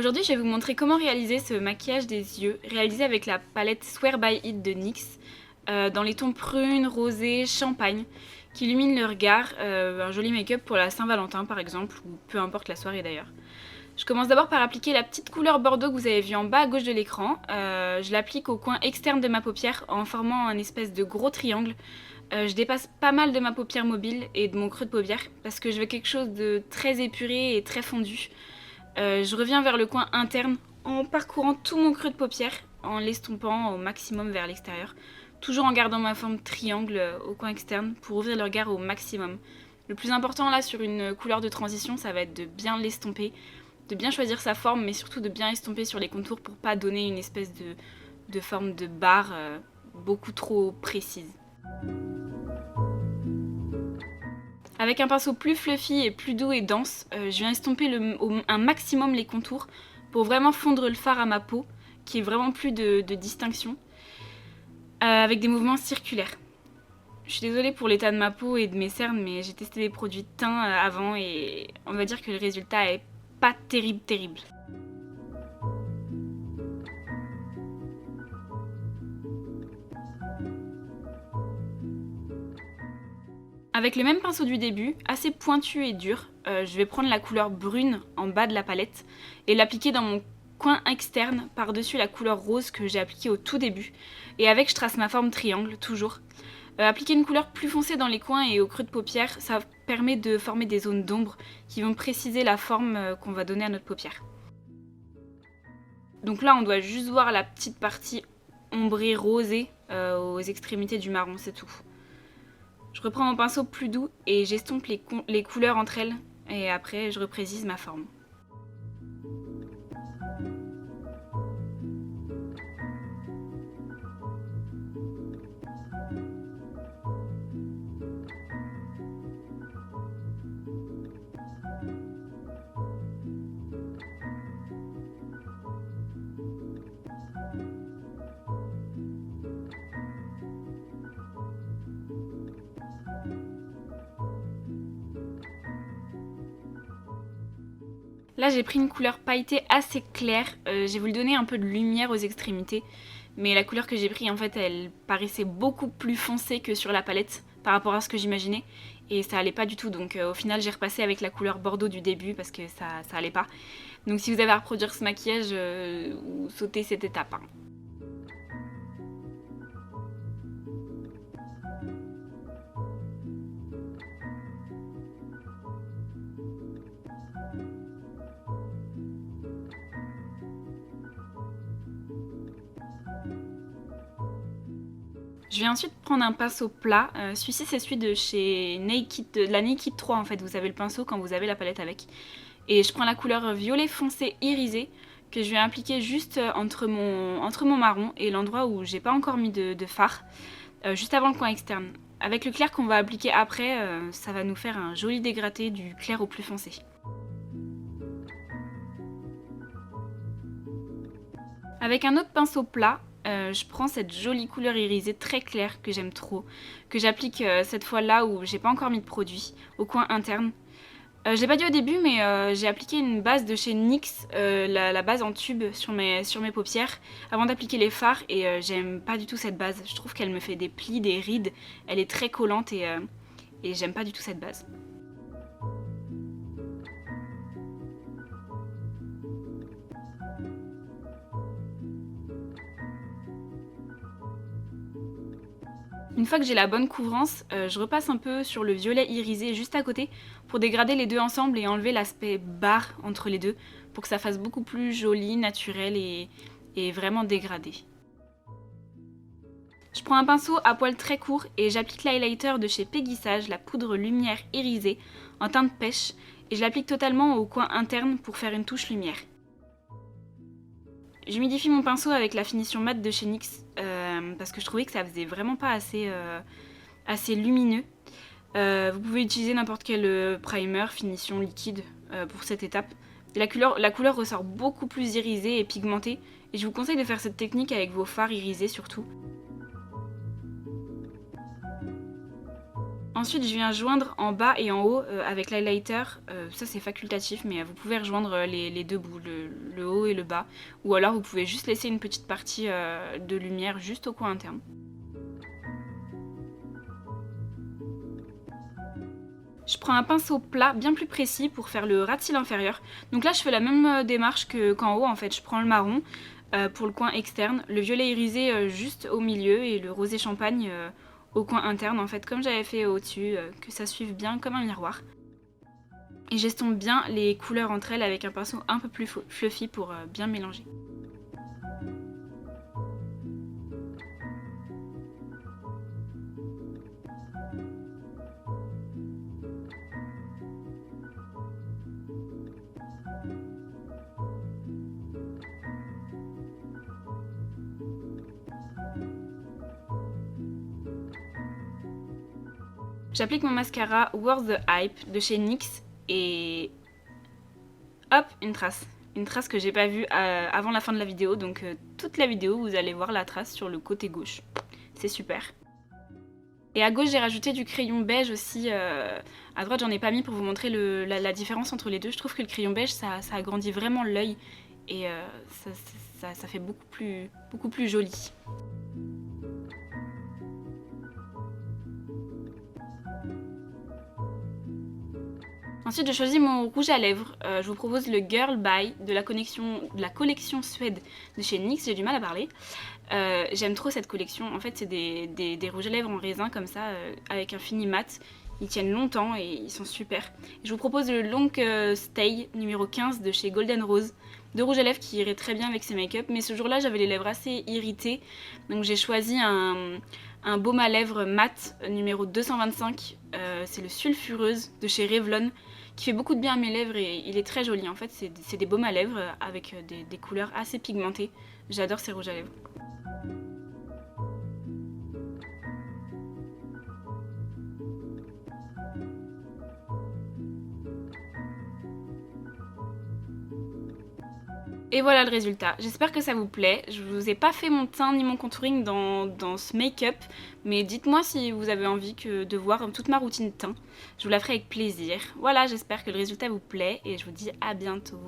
Aujourd'hui, je vais vous montrer comment réaliser ce maquillage des yeux, réalisé avec la palette Swear by It de NYX, dans les tons prune, rosé, champagne, qui illuminent le regard, un joli make-up pour la Saint-Valentin par exemple, ou peu importe la soirée d'ailleurs. Je commence d'abord par appliquer la petite couleur bordeaux que vous avez vue en bas à gauche de l'écran. Je l'applique au coin externe de ma paupière en formant un espèce de gros triangle. Je dépasse pas mal de ma paupière mobile et de mon creux de paupière parce que je veux quelque chose de très épuré et très fondu. Je reviens vers le coin interne en parcourant tout mon creux de paupière, en l'estompant au maximum vers l'extérieur, toujours en gardant ma forme triangle au coin externe pour ouvrir le regard au maximum. Le plus important là sur une couleur de transition, ça va être de bien l'estomper, de bien choisir sa forme, mais surtout de bien estomper sur les contours pour pas donner une espèce de forme de barre beaucoup trop précise. Avec un pinceau plus fluffy et plus doux et dense, je viens estomper un maximum les contours pour vraiment fondre le fard à ma peau, qui est vraiment plus de distinction, avec des mouvements circulaires. Je suis désolée pour l'état de ma peau et de mes cernes, mais j'ai testé des produits de teint avant et on va dire que le résultat est pas terrible. Avec le même pinceau du début, assez pointu et dur, je vais prendre la couleur brune en bas de la palette et l'appliquer dans mon coin externe par-dessus la couleur rose que j'ai appliquée au tout début. Et avec, je trace ma forme triangle, toujours. Appliquer une couleur plus foncée dans les coins et au creux de paupière, ça permet de former des zones d'ombre qui vont préciser la forme qu'on va donner à notre paupière. Donc là, on doit juste voir la petite partie ombrée rosée aux extrémités du marron, c'est tout. Je reprends mon pinceau plus doux et j'estompe les couleurs entre elles et après je reprécise ma forme. Là j'ai pris une couleur pailletée assez claire, j'ai voulu donner un peu de lumière aux extrémités, mais la couleur que j'ai prise en fait elle paraissait beaucoup plus foncée que sur la palette par rapport à ce que j'imaginais et ça allait pas du tout, donc au final j'ai repassé avec la couleur bordeaux du début parce que ça allait pas. Donc si vous avez à reproduire ce maquillage, ou sautez cette étape. Je vais ensuite prendre un pinceau plat, celui-ci c'est celui de chez Naked, de la Naked 3 en fait, vous avez le pinceau quand vous avez la palette avec. Et je prends la couleur violet foncé irisé que je vais appliquer juste entre mon marron et l'endroit où j'ai pas encore mis de fard, juste avant le coin externe. Avec le clair qu'on va appliquer après, ça va nous faire un joli dégradé du clair au plus foncé. Avec un autre pinceau plat, je prends cette jolie couleur irisée très claire que j'aime trop, que j'applique cette fois là où j'ai pas encore mis de produit, au coin interne. Je l'ai pas dit au début mais j'ai appliqué une base de chez NYX, la base en tube sur mes paupières avant d'appliquer les fards et j'aime pas du tout cette base, je trouve qu'elle me fait des plis, des rides, elle est très collante et j'aime pas du tout cette base. Une fois que j'ai la bonne couvrance, je repasse un peu sur le violet irisé juste à côté pour dégrader les deux ensemble et enlever l'aspect barre entre les deux pour que ça fasse beaucoup plus joli, naturel et vraiment dégradé. Je prends un pinceau à poils très court et j'applique l'highlighter de chez Peggy Sage, la poudre lumière irisée en teinte pêche et je l'applique totalement au coin interne pour faire une touche lumière. J'humidifie mon pinceau avec la finition mat de chez NYX parce que je trouvais que ça faisait vraiment pas assez lumineux. Vous pouvez utiliser n'importe quel primer, finition liquide pour cette étape. La couleur ressort beaucoup plus irisée et pigmentée et je vous conseille de faire cette technique avec vos fards irisés surtout. Ensuite, je viens joindre en bas et en haut avec l'highlighter. Ça, c'est facultatif, mais vous pouvez rejoindre les deux bouts, le haut et le bas. Ou alors, vous pouvez juste laisser une petite partie de lumière juste au coin interne. Je prends un pinceau plat bien plus précis pour faire le ras de cils inférieur. Donc là, je fais la même démarche qu'en haut. En fait, je prends le marron pour le coin externe, le violet irisé juste au milieu et le rosé champagne au coin interne, en fait, comme j'avais fait au-dessus, que ça suive bien comme un miroir. Et j'estompe bien les couleurs entre elles avec un pinceau un peu plus fluffy pour bien mélanger. J'applique mon mascara Worth the Hype de chez NYX et hop, une trace. Une trace que j'ai pas vue avant la fin de la vidéo, donc toute la vidéo vous allez voir la trace sur le côté gauche. C'est super. Et à gauche j'ai rajouté du crayon beige aussi, à droite j'en ai pas mis pour vous montrer la différence entre les deux. Je trouve que le crayon beige ça agrandit vraiment l'œil et ça fait beaucoup plus joli. Ensuite, je choisis mon rouge à lèvres. Je vous propose le Girl By de la collection Suède de chez NYX. J'ai du mal à parler. J'aime trop cette collection. En fait, c'est des rouges à lèvres en raisin comme ça, avec un fini mat. Ils tiennent longtemps et ils sont super. Je vous propose le Long Stay numéro 15 de chez Golden Rose. De rouge à lèvres qui irait très bien avec ces make-up. Mais ce jour-là, j'avais les lèvres assez irritées. Donc j'ai choisi un baume à lèvres mat numéro 225. C'est le Sulfureuse de chez Revlon, qui fait beaucoup de bien à mes lèvres et il est très joli. En fait, c'est des baumes à lèvres avec des couleurs assez pigmentées. J'adore ces rouges à lèvres. Et voilà le résultat. J'espère que ça vous plaît. Je vous ai pas fait mon teint ni mon contouring dans ce make-up, mais dites-moi si vous avez envie de voir toute ma routine teint. Je vous la ferai avec plaisir. Voilà, j'espère que le résultat vous plaît et je vous dis à bientôt.